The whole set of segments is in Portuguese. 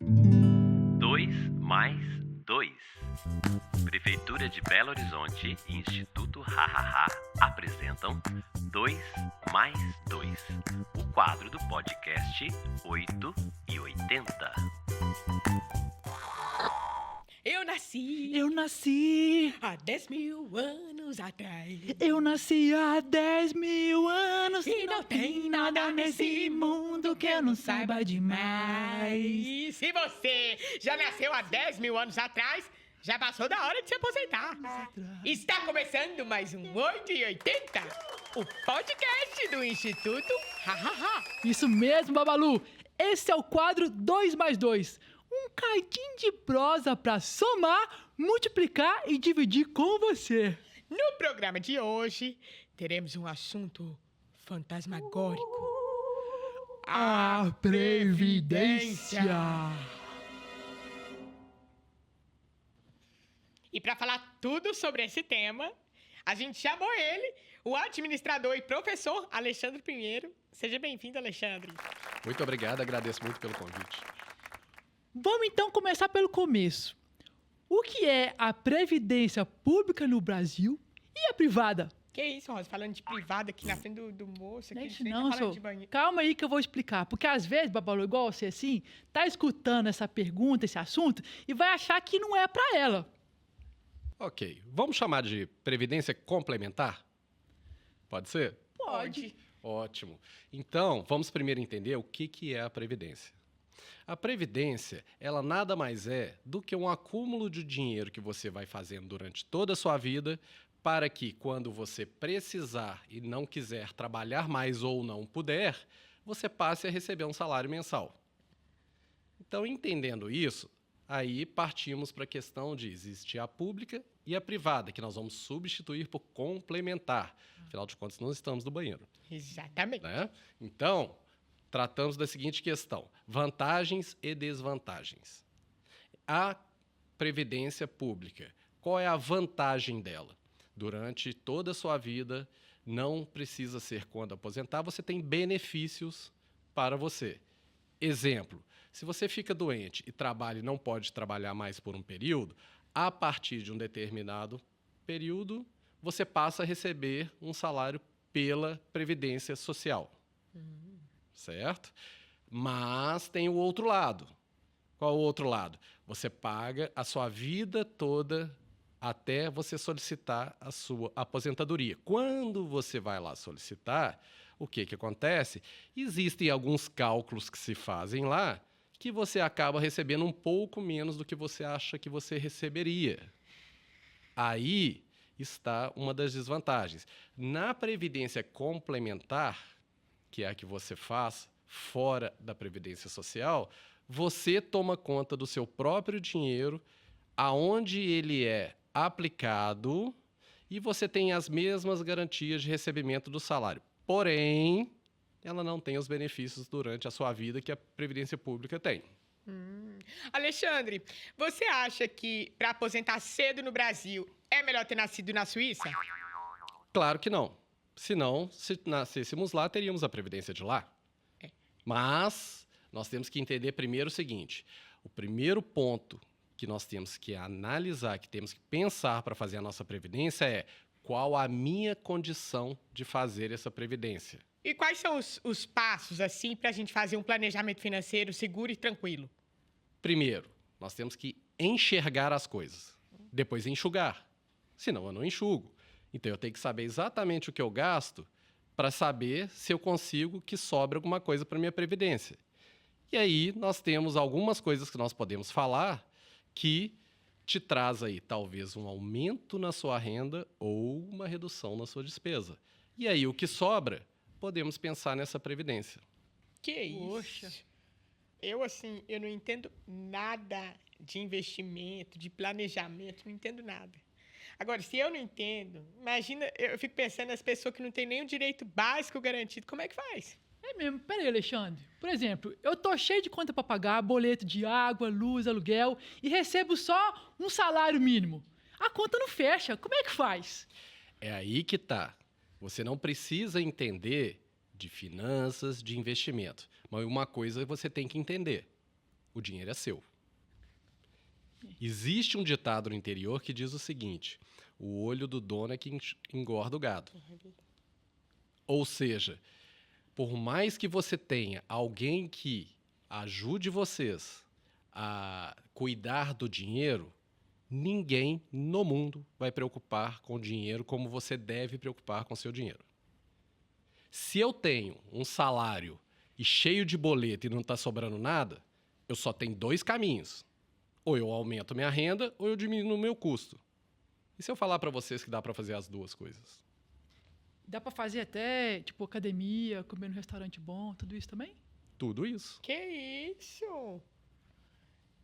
2 mais 2. Prefeitura de Belo Horizonte e Instituto Hahaha apresentam 2 mais 2, o quadro do podcast 8 e 80. Eu nasci há 10 mil anos atrás. Eu nasci há 10 mil anos E não tem nada nesse mundo que eu não saiba demais. E se você já nasceu há 10 mil anos atrás, já passou da hora de se aposentar. Está começando mais um 8 e 80, o podcast do Instituto Hahaha. Isso mesmo, Babalu. Esse é o quadro 2 mais 2. Um cadinho de prosa pra somar, multiplicar e dividir com você. No programa de hoje, teremos um assunto fantasmagórico. A Previdência. E para falar tudo sobre esse tema, a gente chamou ele, o administrador e professor Alexandre Pinheiro. Seja bem-vindo, Alexandre. Muito obrigado, agradeço muito pelo convite. Vamos então começar pelo começo. O que é a Previdência Pública no Brasil e a privada? Que isso, Rosa? Falando de privada aqui na frente do moço. Não é Aqui, isso nem não, tá falando senhor. de banheiro. Calma aí que eu vou explicar. Porque às vezes, Babalu, igual você assim, tá escutando essa pergunta, esse assunto, e vai achar que não é pra ela. Ok, vamos chamar de previdência complementar? Pode ser? Pode. Ótimo. Então, vamos primeiro entender o que é a previdência. A previdência, ela nada mais é do que um acúmulo de dinheiro que você vai fazendo durante toda a sua vida para que, quando você precisar e não quiser trabalhar mais ou não puder, você passe a receber um salário mensal. Então, entendendo isso, aí partimos para a questão de existir a pública e a privada, que nós vamos substituir por complementar. Afinal de contas, nós estamos no banheiro. Exatamente. Né? Então, tratamos da seguinte questão: vantagens e desvantagens. A previdência pública, qual é a vantagem dela? Durante toda a sua vida, não precisa ser quando aposentar, você tem benefícios para você. Exemplo, se você fica doente e trabalha e não pode trabalhar mais por um período, a partir de um determinado período, você passa a receber um salário pela Previdência Social. Certo? Mas tem o outro lado. Qual o outro lado? Você paga a sua vida toda até você solicitar a sua aposentadoria. Quando você vai lá solicitar, o que acontece? Existem alguns cálculos que se fazem lá que você acaba recebendo um pouco menos do que você acha que você receberia. Aí está uma das desvantagens. Na previdência complementar, que é a que você faz fora da Previdência Social, você toma conta do seu próprio dinheiro, aonde ele é aplicado, e você tem as mesmas garantias de recebimento do salário. Porém, ela não tem os benefícios durante a sua vida que a Previdência Pública tem. Alexandre, você acha que para aposentar cedo no Brasil é melhor ter nascido na Suíça? Claro que não. Senão, se nascêssemos lá, teríamos a Previdência de lá. É. Mas nós temos que entender primeiro o seguinte: o primeiro ponto que nós temos que analisar, que temos que pensar para fazer a nossa Previdência é qual a minha condição de fazer essa Previdência. E quais são os passos, assim, para a gente fazer um planejamento financeiro seguro e tranquilo? Primeiro, nós temos que enxergar as coisas. Depois, enxugar. Senão, eu não enxugo. Então, eu tenho que saber exatamente o que eu gasto para saber se eu consigo que sobre alguma coisa para minha previdência. E aí, nós temos algumas coisas que nós podemos falar que te traz aí talvez um aumento na sua renda ou uma redução na sua despesa. E aí, o que sobra, podemos pensar nessa previdência. Que isso? Poxa. Eu não entendo nada de investimento, de planejamento, não entendo nada. Agora, se eu não entendo, imagina, eu fico pensando nas pessoas que não têm nem o direito básico garantido, como é que faz? É mesmo. Pera aí, Alexandre. Por exemplo, eu tô cheio de conta pra pagar, boleto de água, luz, aluguel, e recebo só um salário mínimo. A conta não fecha. Como é que faz? É aí que está. Você não precisa entender de finanças, de investimento. Mas uma coisa você tem que entender. o dinheiro é seu. Existe um ditado no interior que diz o seguinte: o olho do dono é que engorda o gado. Ou seja, por mais que você tenha alguém que ajude vocês a cuidar do dinheiro, ninguém no mundo vai preocupar com o dinheiro como você deve preocupar com o seu dinheiro. Se eu tenho um salário e cheio de boleto e não está sobrando nada, eu só tenho 2 caminhos. Ou eu aumento minha renda ou eu diminuo o meu custo. E se eu falar para vocês que dá para fazer as 2 coisas? Dá pra fazer até, tipo, academia, comer num restaurante bom, tudo isso também? Tudo isso. Que isso?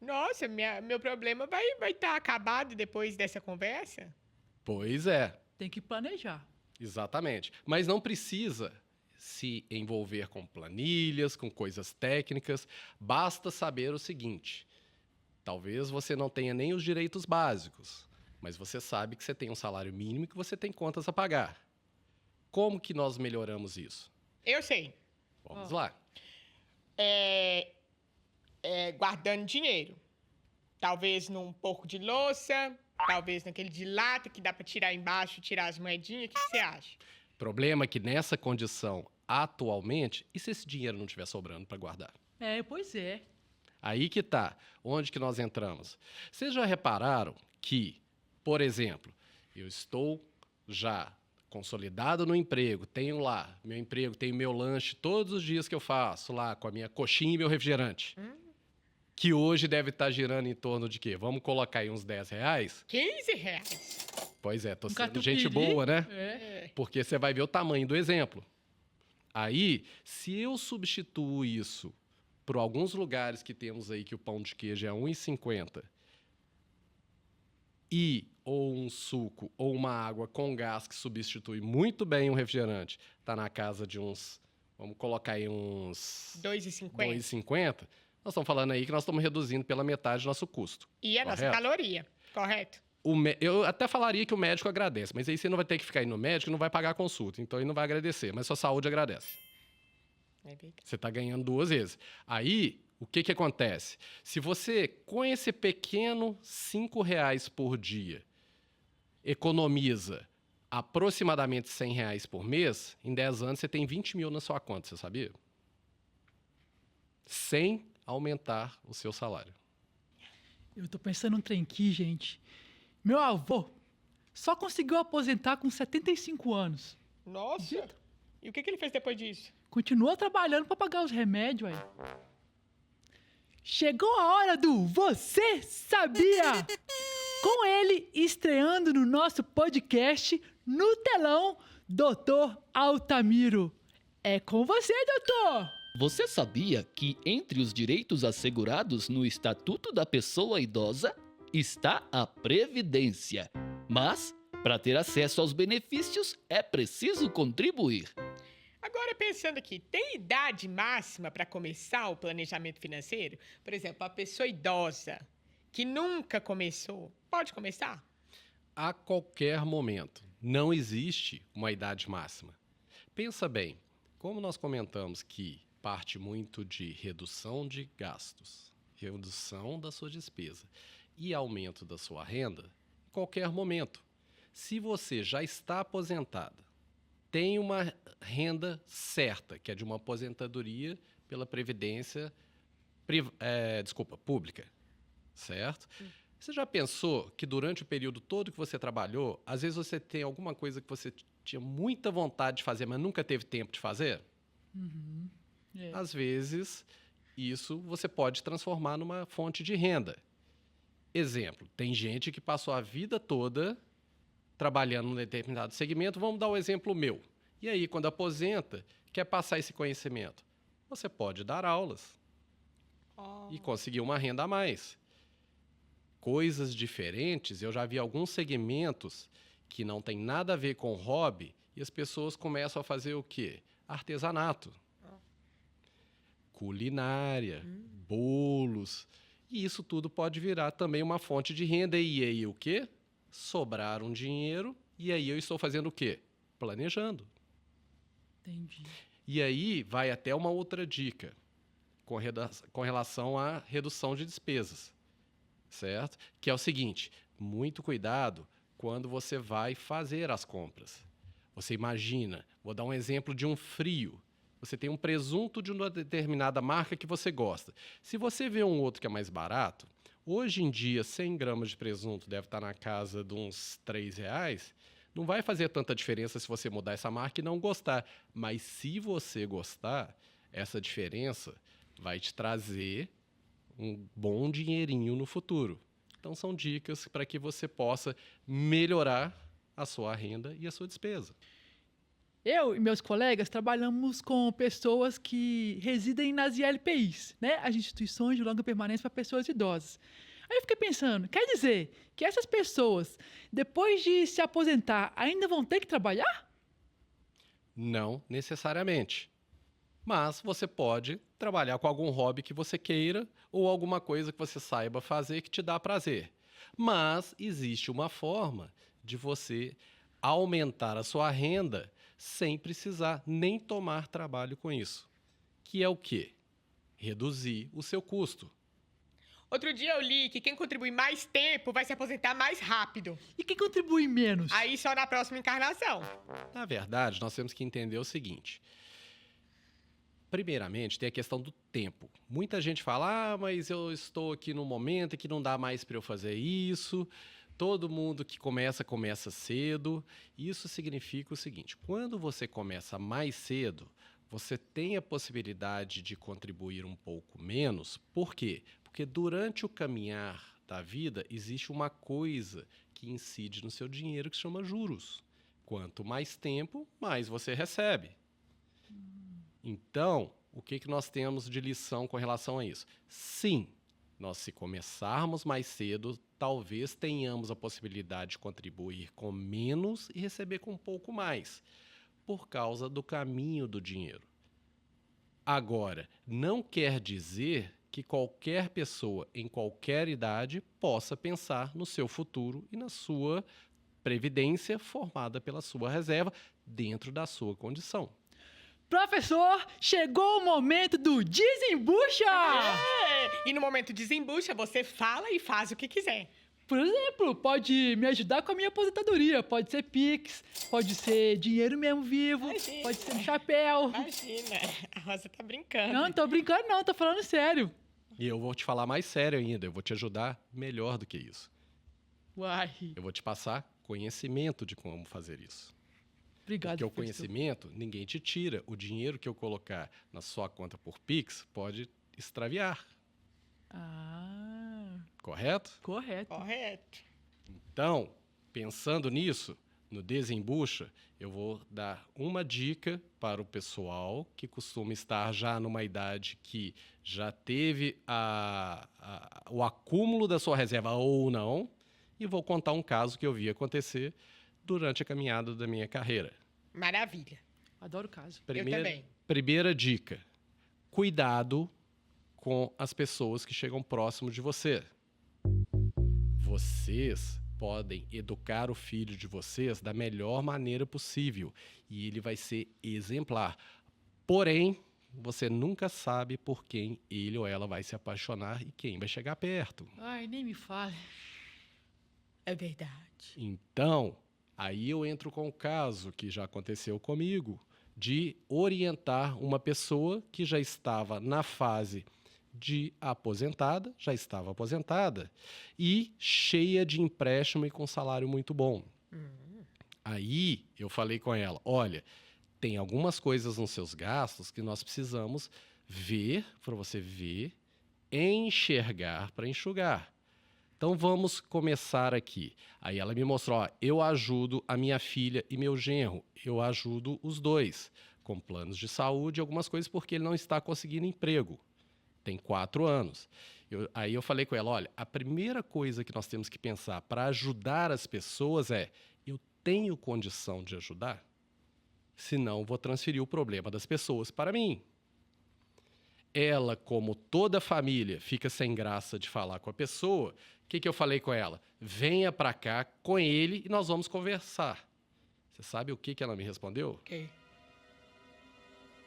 Nossa, meu problema vai estar acabado depois dessa conversa? Pois é, Tem que planejar. exatamente. Mas não precisa se envolver com planilhas, com coisas técnicas. Basta saber o seguinte: talvez você não tenha nem os direitos básicos, mas você sabe que você tem um salário mínimo e que você tem contas a pagar. Como que nós melhoramos isso? Eu sei. Vamos lá. Guardando dinheiro. Talvez num pouco de louça, talvez naquele de lata que dá pra tirar embaixo, tirar as moedinhas. O que você acha? Problema é que nessa condição, atualmente, e se esse dinheiro não estiver sobrando para guardar? Pois é. Aí que tá. Onde que nós entramos? Vocês já repararam que, por exemplo, eu estou já consolidado no emprego, tenho lá meu emprego, tenho meu lanche todos os dias que eu faço lá com a minha coxinha e meu refrigerante. Que hoje deve estar girando em torno de quê? Vamos colocar aí uns R$10? 15 reais. Pois é, tô Um sendo catupiry. gente boa, né? É. Porque você vai ver o tamanho do exemplo. Aí, se eu substituo isso por alguns lugares que temos aí que o pão de queijo é R$1,50 e ou um suco ou uma água com gás que substitui muito bem um refrigerante, tá na casa de uns, vamos colocar aí uns R$2,50. R$2,50, nós estamos falando aí que nós estamos reduzindo pela metade o nosso custo. E a nossa Correto? caloria, correto? Eu até falaria que o médico agradece, mas aí você não vai ter que ficar indo no médico e não vai pagar a consulta, então ele não vai agradecer, mas sua saúde agradece. É verdade. Você está ganhando 2 vezes. Aí, o que acontece? Se você, com esse pequeno R$5 por dia, economiza aproximadamente R$100 por mês, em 10 anos você tem 20 mil na sua conta, você sabia? Sem aumentar o seu salário. Eu tô pensando num trem aqui, gente. Meu avô só conseguiu aposentar com 75 anos. Nossa! E o que ele fez depois disso? Continua trabalhando pra pagar os remédios aí. Chegou a hora do Você Sabia? Com ele estreando no nosso podcast, no telão, Dr. Altamiro. É com você, doutor! Você sabia que entre os direitos assegurados no Estatuto da Pessoa Idosa está a Previdência? Mas, para ter acesso aos benefícios, é preciso contribuir. Agora, pensando aqui, tem idade máxima para começar o planejamento financeiro? Por exemplo, a pessoa idosa que nunca começou, pode começar? A qualquer momento. Não existe uma idade máxima. Pensa bem, como nós comentamos que parte muito de redução de gastos, redução da sua despesa e aumento da sua renda, em qualquer momento. Se você já está aposentada, tem uma renda certa, que é de uma aposentadoria pela Previdência pública, certo? Você já pensou que durante o período todo que você trabalhou, às vezes você tem alguma coisa que você tinha muita vontade de fazer, mas nunca teve tempo de fazer? Às vezes, isso você pode transformar numa fonte de renda. Exemplo, tem gente que passou a vida toda trabalhando num determinado segmento, vamos dar o exemplo meu. E aí, quando aposenta, quer passar esse conhecimento? Você pode dar aulas e conseguir uma renda a mais. Coisas diferentes, eu já vi alguns segmentos que não tem nada a ver com hobby e as pessoas começam a fazer o quê? Artesanato. Culinária, bolos, e isso tudo pode virar também uma fonte de renda. E aí o quê? Sobrar um dinheiro, e aí eu estou fazendo o quê? Planejando. Entendi. E aí vai até uma outra dica. com relação à redução de despesas, certo? Que é o seguinte, muito cuidado quando você vai fazer as compras. Você imagina, vou dar um exemplo de um frio. Você tem um presunto de uma determinada marca que você gosta. Se você vê um outro que é mais barato, hoje em dia 100 gramas de presunto deve estar na casa de uns R$3. Não vai fazer tanta diferença se você mudar essa marca e não gostar. Mas se você gostar, essa diferença vai te trazer um bom dinheirinho no futuro. Então, são dicas para que você possa melhorar a sua renda e a sua despesa. Eu e meus colegas trabalhamos com pessoas que residem nas ILPIs, né? As instituições de longa permanência para pessoas idosas. Aí eu fiquei pensando, quer dizer que essas pessoas, depois de se aposentar, ainda vão ter que trabalhar? Não necessariamente. Mas você pode trabalhar com algum hobby que você queira ou alguma coisa que você saiba fazer que te dá prazer. Mas existe uma forma de você aumentar a sua renda sem precisar nem tomar trabalho com isso. Que é o quê? Reduzir o seu custo. Outro dia eu li que quem contribui mais tempo vai se aposentar mais rápido. E quem contribui menos? Aí só na próxima encarnação. Na verdade, nós temos que entender o seguinte. Primeiramente, tem a questão do tempo. Muita gente fala, mas eu estou aqui num momento que não dá mais para eu fazer isso. Todo mundo que começa cedo. Isso significa o seguinte, quando você começa mais cedo, você tem a possibilidade de contribuir um pouco menos. Por quê? Porque durante o caminhar da vida, existe uma coisa que incide no seu dinheiro que se chama juros. Quanto mais tempo, mais você recebe. Então, o que nós temos de lição com relação a isso? Sim, nós se começarmos mais cedo, talvez tenhamos a possibilidade de contribuir com menos e receber com um pouco mais, por causa do caminho do dinheiro. Agora, não quer dizer que qualquer pessoa, em qualquer idade, possa pensar no seu futuro e na sua previdência formada pela sua reserva dentro da sua condição. Professor, chegou o momento do desembucha! E no momento de desembucha, você fala e faz o que quiser. Por exemplo, pode me ajudar com a minha aposentadoria. Pode ser Pix, pode ser dinheiro mesmo vivo, Imagina. pode ser um chapéu. Imagina, a Rosa tá brincando. Não tô brincando não, tô falando sério. E eu vou te falar mais sério ainda, eu vou te ajudar melhor do que isso. Uai, Eu vou te passar conhecimento de como fazer isso. obrigado. Porque o professor. conhecimento, ninguém te tira. O dinheiro que eu colocar na sua conta por Pix pode extraviar, Ah, correto? correto. Correto. Então, pensando nisso, no Desembucha, eu vou dar uma dica para o pessoal que costuma estar já numa idade que já teve o acúmulo da sua reserva ou não, e vou contar um caso que eu vi acontecer durante a caminhada da minha carreira. Maravilha. Adoro o caso. Eu também. Primeira dica, cuidado com as pessoas que chegam próximo de você. Vocês podem educar o filho de vocês da melhor maneira possível e ele vai ser exemplar. Porém, você nunca sabe por quem ele ou ela vai se apaixonar e quem vai chegar perto. Ai, nem me fale. É verdade. Então, aí eu entro com o caso que já aconteceu comigo, de orientar uma pessoa que já estava na fase de aposentada, já estava aposentada, e cheia de empréstimo e com salário muito bom. Aí eu falei com ela, olha, tem algumas coisas nos seus gastos que nós precisamos ver, para você ver, enxergar para enxugar. Então vamos começar aqui. Aí ela me mostrou, ó, eu ajudo a minha filha e meu genro, eu ajudo os dois com planos de saúde e algumas coisas porque ele não está conseguindo emprego. Tem 4 anos. Aí eu falei com ela, olha, a primeira coisa que nós temos que pensar para ajudar as pessoas é, eu tenho condição de ajudar? Senão vou transferir o problema das pessoas para mim. Ela, como toda família, fica sem graça de falar com a pessoa. O que eu falei com ela? Venha para cá com ele e nós vamos conversar. Você sabe o que ela me respondeu? Ok.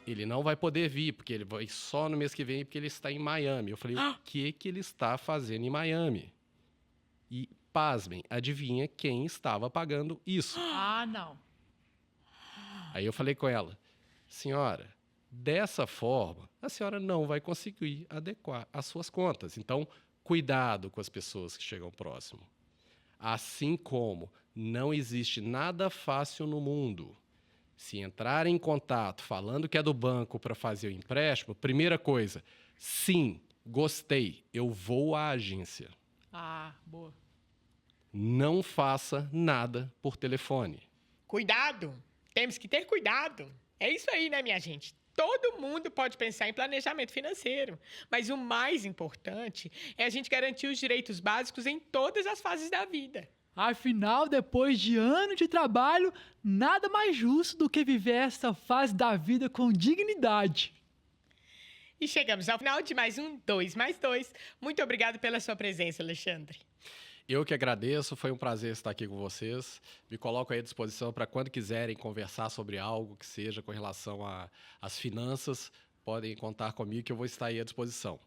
ele não vai poder vir, porque ele vai só no mês que vem, porque ele está em Miami. Eu falei, o que ele está fazendo em Miami? E, pasmem, adivinha quem estava pagando isso? Ah, não. Aí eu falei com ela, senhora, dessa forma, a senhora não vai conseguir adequar as suas contas. Então, cuidado com as pessoas que chegam próximo. Assim como não existe nada fácil no mundo. Se entrar em contato falando que é do banco para fazer o empréstimo, primeira coisa, sim, gostei, eu vou à agência. Ah, boa. Não faça nada por telefone. Cuidado! Temos que ter cuidado. É isso aí, né, minha gente? Todo mundo pode pensar em planejamento financeiro, mas o mais importante é a gente garantir os direitos básicos em todas as fases da vida. Afinal, depois de anos de trabalho, nada mais justo do que viver essa fase da vida com dignidade. E chegamos ao final de mais um 2 mais 2. Muito obrigado pela sua presença, Alexandre. Eu que agradeço, foi um prazer estar aqui com vocês. Me coloco aí à disposição para quando quiserem conversar sobre algo que seja com relação às finanças, podem contar comigo que eu vou estar aí à disposição.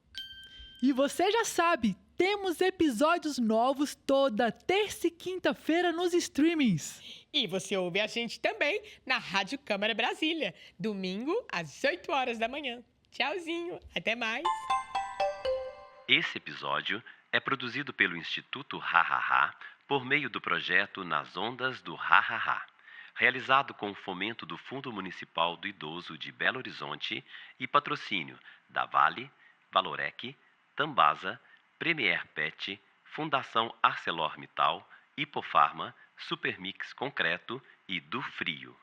E você já sabe, temos episódios novos toda terça e quinta-feira nos streamings. E você ouve a gente também na Rádio Câmara Brasília, domingo às 8 horas da manhã. Tchauzinho, até mais. Esse episódio é produzido pelo Instituto Hahaha por meio do projeto Nas Ondas do Hahaha, realizado com o fomento do Fundo Municipal do Idoso de Belo Horizonte e patrocínio da Vale, Valorec, Tambasa, Premier Pet, Fundação ArcelorMittal, Hipofarma, Supermix Concreto e do Frio.